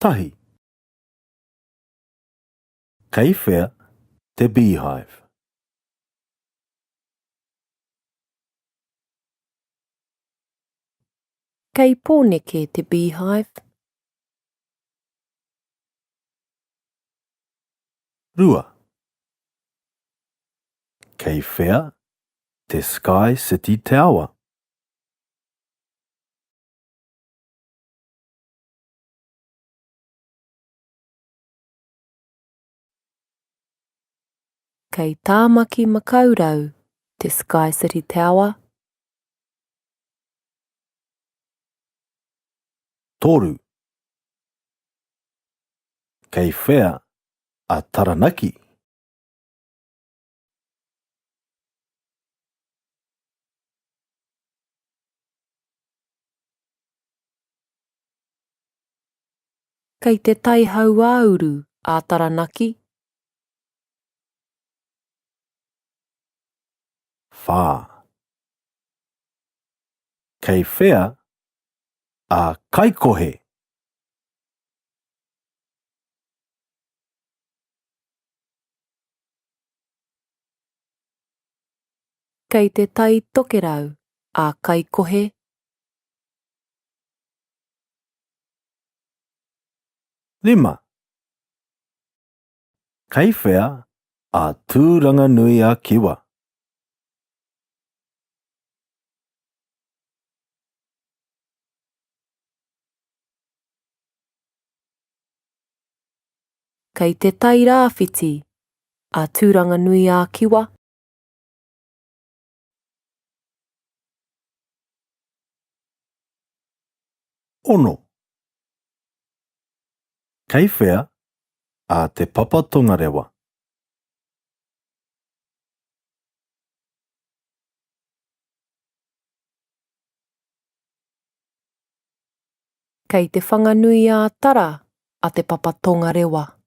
Tahi. Kei whea te beehive. Kei pōneke te beehive. Rua. Kei whea te Sky City Tower. Kei tāmaki makaurau te Sky City Tower. Toru. Kei whea a Taranaki. Kei te taihau āuru a Taranaki. Whā. Kei whea a Kaikohe. Kei te tai tokerau a Kaikohe. Rima. Kei whea a Tūranganui a Kiwa. Kei te tai rāwhiti a Tūranganui a Kiwa. Ono. Kei whea a te Papa Tongarewa. Kei te whanganui a Tara a te Papa Tongarewa.